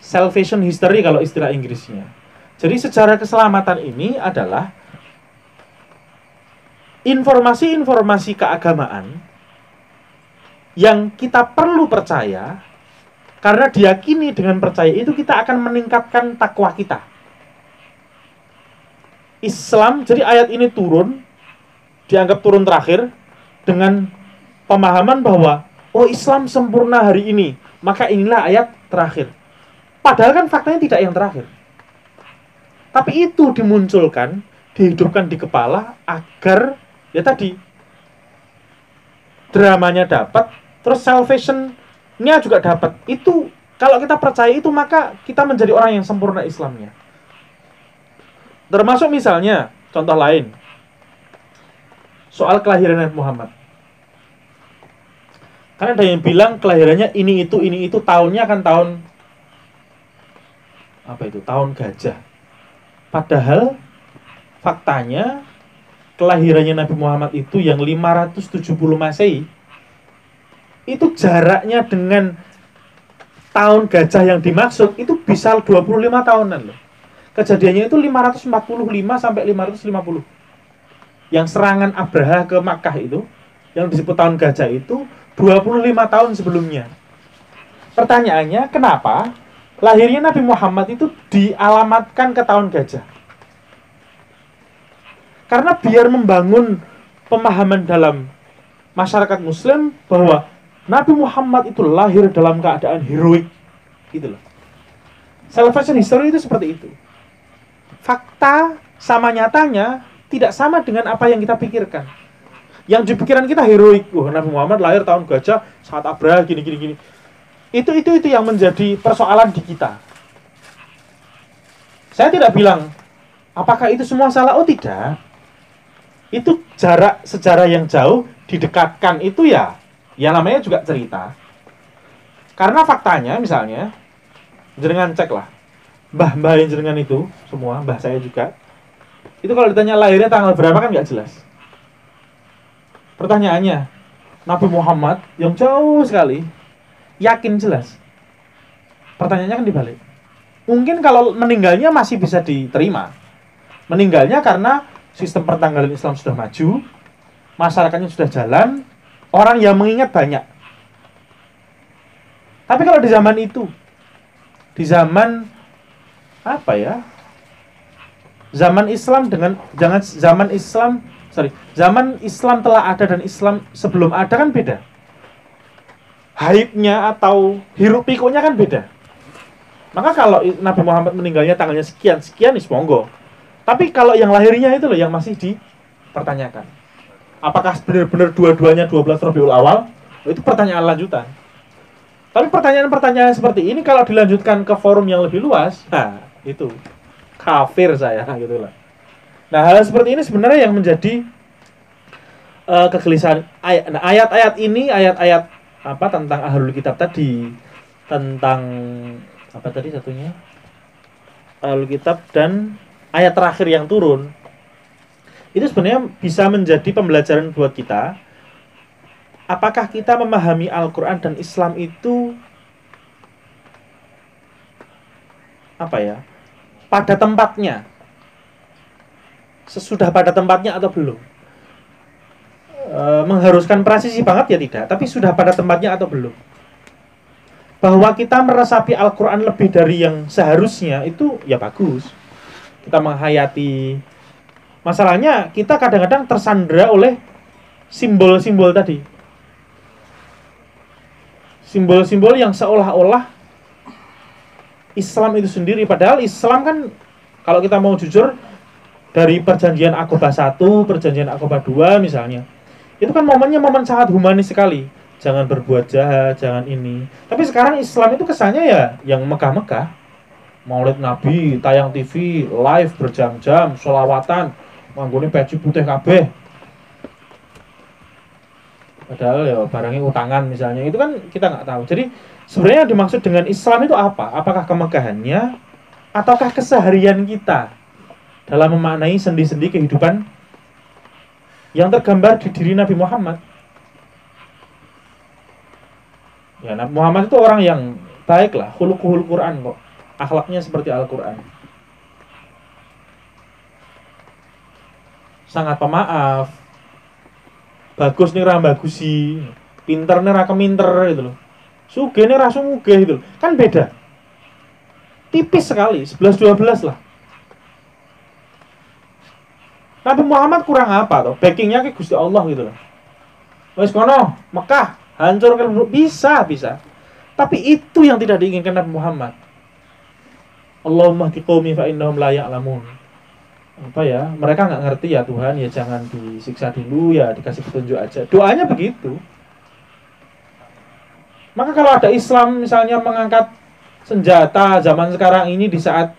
salvation history kalau istilah Inggrisnya. Jadi sejarah keselamatan ini adalah informasi-informasi keagamaan yang kita perlu percaya, karena diyakini dengan percaya itu kita akan meningkatkan takwa kita. Islam, jadi ayat ini turun, dianggap turun terakhir, dengan pemahaman bahwa oh Islam sempurna hari ini, maka inilah ayat terakhir. Padahal kan faktanya tidak yang terakhir. Tapi itu dimunculkan, dihidupkan di kepala agar ya tadi dramanya dapat, terus salvation-nya juga dapat. Itu kalau kita percaya itu, maka kita menjadi orang yang sempurna Islamnya. Termasuk misalnya contoh lain, soal kelahiran Nabi Muhammad. Karena ada yang bilang kelahirannya ini itu, tahunnya kan tahun apa itu? Tahun gajah. Padahal faktanya kelahirannya Nabi Muhammad itu yang 570 Masehi, itu jaraknya dengan tahun gajah yang dimaksud itu bisa 25 tahunan loh. Kejadiannya itu 545 sampai 550. Yang serangan Abraha ke Makkah itu, yang disebut tahun gajah itu 25 tahun sebelumnya. Pertanyaannya, kenapa lahirnya Nabi Muhammad itu dialamatkan ke tahun gajah? Karena biar membangun pemahaman dalam masyarakat Muslim bahwa Nabi Muhammad itu lahir dalam keadaan heroik, gitu loh. Salvation history itu seperti itu. Fakta sama nyatanya tidak sama dengan apa yang kita pikirkan. Yang di pikiran kita heroik, Nabi Muhammad lahir tahun gajah saat Abraha gini. Itu yang menjadi persoalan di kita. Saya tidak bilang apakah itu semua salah, oh tidak. Itu jarak sejarah yang jauh didekatkan itu ya namanya juga cerita. Karena faktanya misalnya, jenengan cek lah, mbah yang jenengan itu semua, mbah saya juga, itu kalau ditanya lahirnya tanggal berapa kan nggak jelas. Pertanyaannya, Nabi Muhammad yang jauh sekali, yakin jelas. Pertanyaannya kan dibalik. Mungkin kalau meninggalnya masih bisa diterima. Meninggalnya karena sistem pertanggalan Islam sudah maju, masyarakatnya sudah jalan, orang yang mengingat banyak. Tapi kalau di zaman itu, di zaman apa ya? Zaman Islam telah ada dan Islam sebelum ada kan beda. Hype-nya atau hiruk pikuknya kan beda. Maka kalau Nabi Muhammad meninggalnya tanggalnya sekian, monggo. Tapi kalau yang lahirnya itu loh yang masih dipertanyakan. Apakah benar-benar dua-duanya 12 Rabiul Awal? Itu pertanyaan lanjutan. Tapi pertanyaan-pertanyaan seperti ini kalau dilanjutkan ke forum yang lebih luas, nah itu kafir saya gitu lah. Nah, hal seperti ini sebenarnya yang menjadi kegelisahan. Ayat-ayat ini, ayat-ayat apa tentang Ahlul Kitab tadi, tentang apa tadi satunya? Ahlul Kitab dan ayat terakhir yang turun. Itu sebenarnya bisa menjadi pembelajaran buat kita. Apakah kita memahami Al-Quran dan Islam itu apa ya? Pada tempatnya, sesudah pada tempatnya atau belum? Mengharuskan presisi banget ya tidak, tapi sudah pada tempatnya atau belum? Bahwa kita meresapi Al-Quran lebih dari yang seharusnya itu ya bagus. Kita menghayati. Masalahnya kita kadang-kadang tersandera oleh simbol-simbol tadi. Simbol-simbol yang seolah-olah Islam itu sendiri. Padahal Islam kan kalau kita mau jujur, dari perjanjian Aqobah 1, perjanjian Aqobah 2 misalnya, itu kan momennya momen sangat humanis sekali. Jangan berbuat jahat, jangan ini. Tapi sekarang Islam itu kesannya ya yang megah-megah. Maulid Nabi, tayang TV, live berjam-jam, sholawatan, manggone peci putih kabeh. Padahal ya barangnya utangan misalnya, itu kan kita nggak tahu. Jadi sebenarnya yang dimaksud dengan Islam itu apa? Apakah kemegahannya ataukah keseharian kita dalam memaknai sendi-sendi kehidupan yang tergambar di diri Nabi Muhammad? Ya, Nabi Muhammad itu orang yang baik lah, khuluquhul Quran kok. akhlaknya seperti Al-Quran. Sangat pemaaf, bagus nih bagusi, pinter nih keminter gitu loh, sugih nih sumugih gitu loh. Kan beda, tipis sekali, 11-12 lah. Nabi Muhammad kurang apa toh? Backingnya ke Gusti Allah gitu loh. Wes kono Mekah hancur kan, bisa. Tapi itu yang tidak diinginkan Nabi Muhammad. Allahumma hdi qaumi fa innahum la ya'lamun. Apa ya, mereka nggak ngerti ya Tuhan, ya jangan disiksa dulu, ya dikasih petunjuk aja. Doanya begitu. Maka kalau ada Islam misalnya mengangkat senjata zaman sekarang ini di saat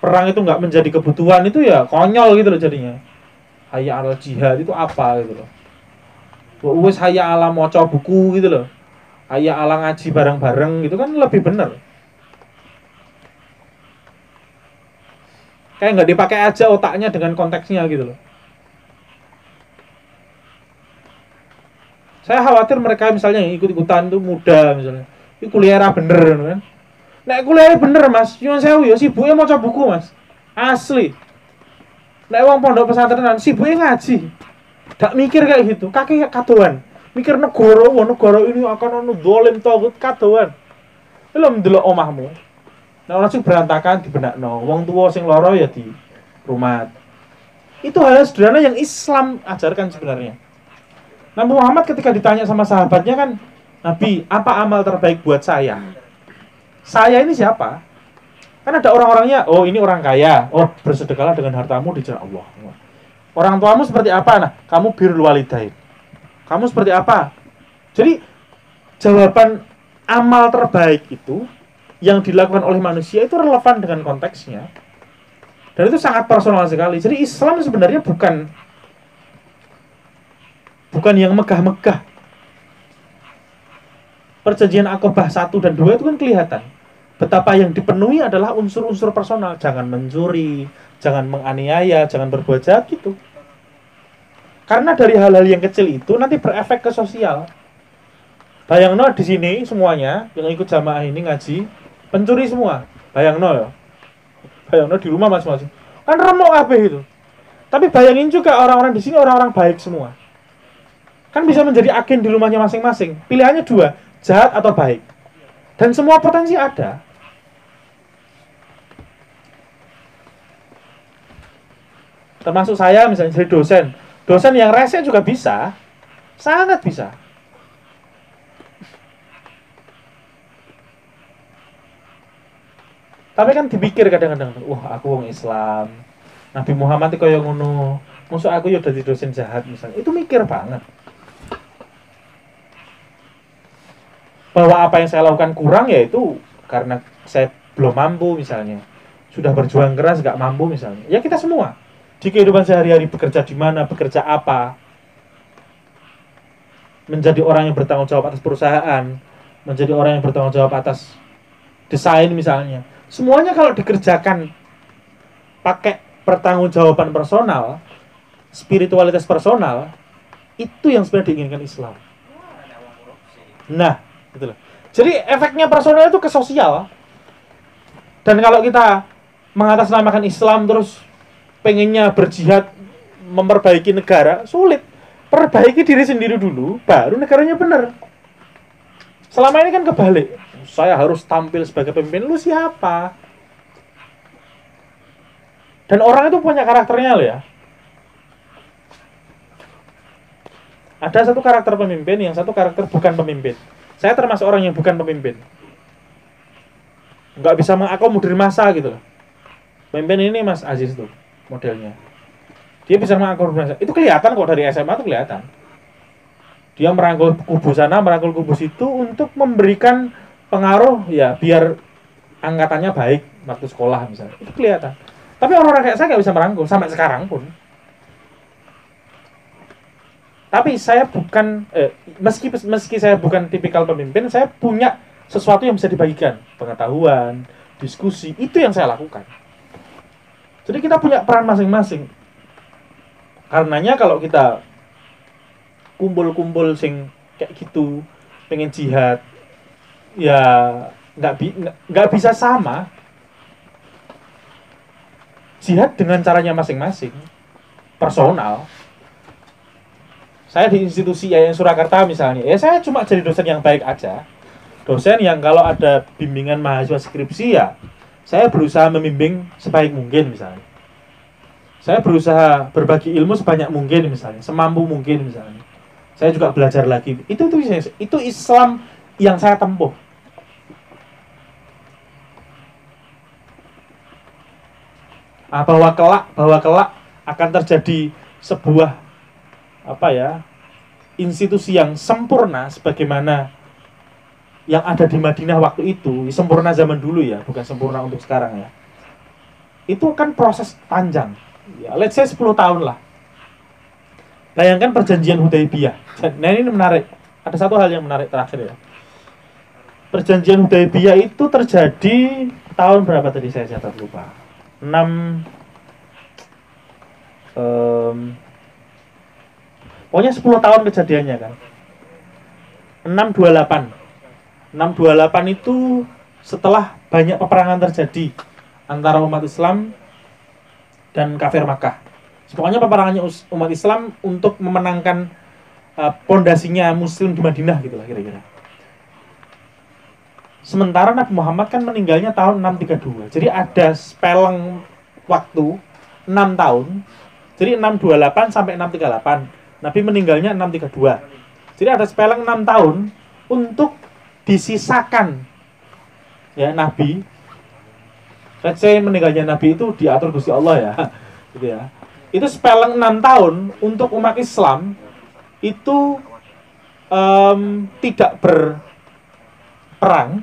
perang itu nggak menjadi kebutuhan, itu ya konyol gitu loh jadinya. Hayya alal jihad itu apa gitu loh. Wes hayya ala maca buku gitu loh. Hayya ala ngaji bareng-bareng gitu kan lebih bener. Kayak nggak dipakai aja otaknya dengan konteksnya gitu loh. Saya khawatir mereka misalnya yang ikut-ikutan tuh muda misalnya, ini kuliah bener kan. Nek kuliah bener mas, cuma saya yo sibuknya mau coba buku mas, asli. Nek wong pondok pesantrenan sibuknya ngaji, gak mikir kayak gitu, kaki kadoan, mikir negara ini akan ono dolim togut kadoan. Belum delok omahmu. Nah orang sing berantakan di benakno, wong tua sing loro ya di rumah. Itu hal sederhana yang Islam ajarkan sebenarnya. Nabi Muhammad ketika ditanya sama sahabatnya kan, Nabi, apa amal terbaik buat saya? Saya ini siapa? Kan ada orang-orangnya, oh ini orang kaya, oh bersedekahlah dengan hartamu di jalan Allah. Orang tuamu seperti apa? Nah, kamu birrul walidain. Kamu seperti apa? Jadi jawaban amal terbaik itu yang dilakukan oleh manusia itu relevan dengan konteksnya. Dan itu sangat personal sekali. Jadi Islam sebenarnya bukan yang megah-megah. Perjanjian Aqabah 1 dan 2 itu kan kelihatan betapa yang dipenuhi adalah unsur-unsur personal. Jangan mencuri, jangan menganiaya, jangan berbuat jahat gitu. Karena dari hal-hal yang kecil itu nanti berefek ke sosial. Bayangno di sini semuanya yang ikut jamaah ini ngaji pencuri semua, bayangno ya. Bayangno di rumah masing-masing. Kan remuk kabeh itu. Tapi bayangin juga orang-orang di sini orang-orang baik semua. Kan bisa menjadi agen di rumahnya masing-masing. Pilihannya dua, jahat atau baik. Dan semua potensi ada. Termasuk saya misalnya jadi dosen. Dosen yang rese juga bisa. Sangat bisa. Tapi kan dipikir kadang-kadang, wah aku wong Islam, Nabi Muhammad itu kaya ngono, musuh aku ya dadi dosen jahat misalnya. Itu mikir banget. Bahwa apa yang saya lakukan kurang ya itu karena saya belum mampu misalnya. Sudah berjuang keras gak mampu misalnya. Ya kita semua di kehidupan sehari-hari bekerja di mana, bekerja apa, menjadi orang yang bertanggung jawab atas perusahaan, menjadi orang yang bertanggung jawab atas desain misalnya. Semuanya kalau dikerjakan pakai pertanggungjawaban personal, spiritualitas personal, itu yang sebenarnya diinginkan Islam. Nah, gitu loh. Jadi efeknya personal itu ke sosial. Dan kalau kita mengatasnamakan Islam terus pengennya berjihad memperbaiki negara, sulit. Perbaiki diri sendiri dulu, baru negaranya benar. Selama ini kan kebalik. Saya harus tampil sebagai pemimpin. Lu siapa? Dan orang itu punya karakternya loh ya. Ada satu karakter pemimpin, yang satu karakter bukan pemimpin. Saya termasuk orang yang bukan pemimpin. Nggak bisa mengakomodir massa gitu loh. Pemimpin ini Mas Aziz tuh modelnya. Dia bisa mengakomodir massa. Itu kelihatan kok dari SMA tuh kelihatan. Dia merangkul kubu sana, merangkul kubu situ untuk memberikan pengaruh ya biar angkatannya baik waktu sekolah misalnya. Itu kelihatan. Tapi orang-orang kayak saya nggak bisa merangkul sampai sekarang pun. Tapi saya bukan meski saya bukan tipikal pemimpin, saya punya sesuatu yang bisa dibagikan, pengetahuan, diskusi, itu yang saya lakukan. Jadi kita punya peran masing-masing. Karenanya kalau kita kumpul-kumpul sing kayak gitu, pengen jihad, ya nggak bisa sama. jihad dengan caranya masing-masing, personal. Saya di institusi Yayasan Surakarta misalnya, ya saya cuma jadi dosen yang baik aja. Dosen yang kalau ada bimbingan mahasiswa skripsi ya, saya berusaha membimbing sebaik mungkin misalnya. Saya berusaha berbagi ilmu sebanyak mungkin misalnya, semampu mungkin misalnya. Saya juga belajar lagi. Itu Islam yang saya tempuh. Bahwa kelak akan terjadi sebuah institusi yang sempurna sebagaimana yang ada di Madinah waktu itu, sempurna zaman dulu ya, bukan sempurna untuk sekarang ya. Itu kan proses panjang. Ya, let's say 10 tahun lah. Bayangkan perjanjian Hudaybiyah. Nah, ini menarik. Ada satu hal yang menarik terakhir ya. Perjanjian Hudaybiyah itu terjadi tahun berapa tadi saya catat lupa. 10 tahun kejadiannya kan. 628 itu setelah banyak peperangan terjadi antara umat Islam dan kafir Makkah. Pokoknya peperangannya umat Islam untuk memenangkan pondasinya Muslim di Madinah gitu lah kira-kira. Sementara Nabi Muhammad kan meninggalnya tahun 632. Jadi ada spelling waktu 6 tahun. Jadi 628 sampai 638. Nabi meninggalnya 632. Jadi ada spelling 6 tahun untuk disisakan ya Nabi. Let's say meninggalnya Nabi itu diatur Gusti Allah ya. Gitu ya. Itu spelling 6 tahun untuk umat Islam itu tidak berperang.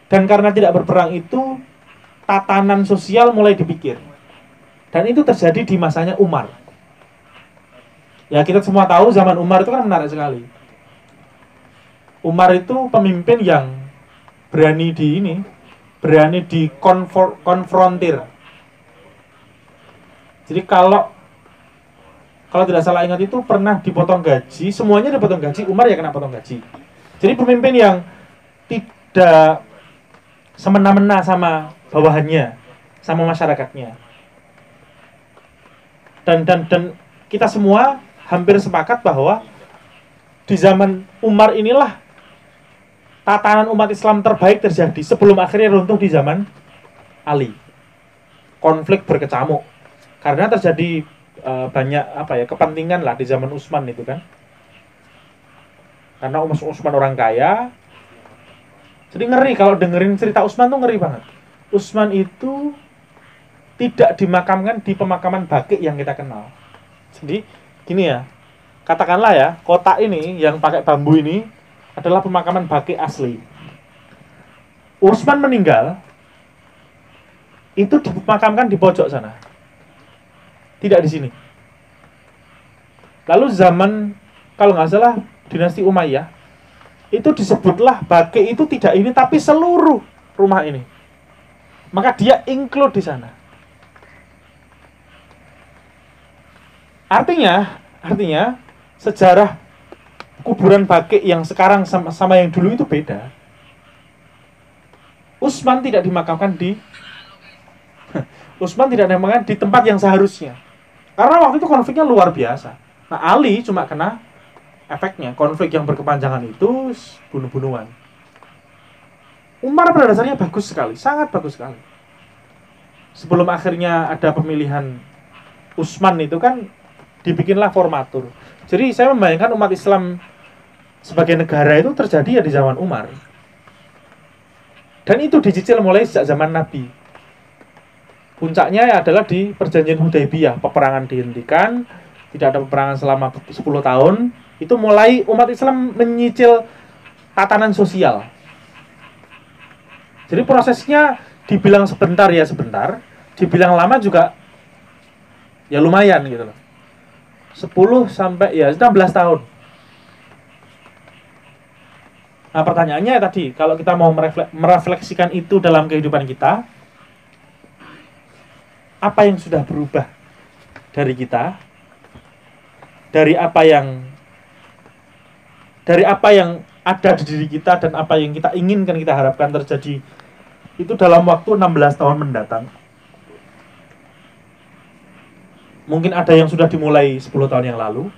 Dan karena tidak berperang itu tatanan sosial mulai dipikir. Dan itu terjadi di masanya Umar. Ya kita semua tahu zaman Umar itu kan menarik sekali. Umar itu pemimpin yang berani konfrontir. Jadi kalau tidak salah ingat itu pernah dipotong gaji, semuanya dipotong gaji, Umar ya kena potong gaji. Jadi pemimpin yang tidak semena-mena sama bawahannya, sama masyarakatnya. Dan kita semua hampir sepakat bahwa di zaman Umar inilah tatanan umat Islam terbaik terjadi sebelum akhirnya runtuh di zaman Ali. Konflik berkecamuk karena terjadi banyak kepentingan lah di zaman Utsman itu kan. Karena Utsman orang kaya. Jadi ngeri kalau dengerin cerita Utsman tuh ngeri banget. Utsman itu tidak dimakamkan di pemakaman Baqi yang kita kenal. Jadi gini ya, katakanlah ya, kotak ini yang pakai bambu ini adalah pemakaman Baqi asli. Utsman meninggal, itu dimakamkan di pojok sana. Tidak di sini. Lalu zaman, kalau nggak salah, dinasti Umayyah, itu disebutlah Baqi itu tidak ini, tapi seluruh rumah ini. Maka dia include di sana. Artinya sejarah kuburan Baqi yang sekarang sama yang dulu itu beda. Utsman tidak dimakamkan di tempat yang seharusnya. Karena waktu itu konfliknya luar biasa. Nah, Ali cuma kena efeknya, konflik yang berkepanjangan itu bunuh-bunuhan. Umar pada dasarnya bagus sekali, sangat bagus sekali. Sebelum akhirnya ada pemilihan Utsman itu kan dibikinlah formatur. Jadi saya membayangkan umat Islam sebagai negara itu terjadi ya di zaman Umar. Dan itu dicicil mulai sejak zaman Nabi. Puncaknya adalah di perjanjian Hudaybiyah, peperangan dihentikan, tidak ada peperangan selama 10 tahun. Itu mulai umat Islam menyicil tatanan sosial. Jadi prosesnya dibilang sebentar ya sebentar, dibilang lama juga ya lumayan gitu loh. 10 sampai ya 16 tahun. Nah, pertanyaannya tadi, kalau kita mau merefleksikan itu dalam kehidupan kita, apa yang sudah berubah dari kita? Dari apa yang ada di diri kita dan apa yang kita inginkan, kita harapkan terjadi itu dalam waktu 16 tahun mendatang. Mungkin ada yang sudah dimulai 10 tahun yang lalu,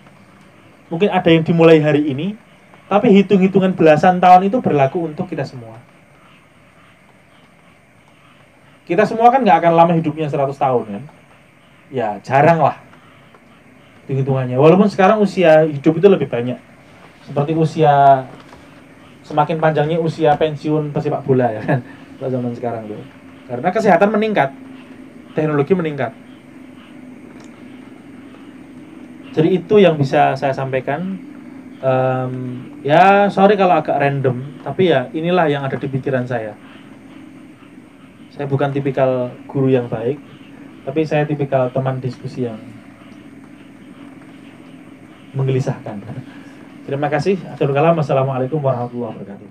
mungkin ada yang dimulai hari ini, tapi hitung-hitungan belasan tahun itu berlaku untuk kita semua. Kita semua kan nggak akan lama hidupnya 100 tahun kan? Ya jarang lah hitung-hitungannya. Walaupun sekarang usia hidup itu lebih banyak. Seperti usia, semakin panjangnya usia pensiun pesepak bola ya kan, pada zaman sekarang tuh. Karena kesehatan meningkat, teknologi meningkat. Jadi itu yang bisa saya sampaikan. Ya sorry kalau agak random, tapi ya inilah yang ada di pikiran saya. Saya bukan tipikal guru yang baik, tapi saya tipikal teman diskusi yang menggelisahkan. Terima kasih. Assalamualaikum warahmatullahi wabarakatuh.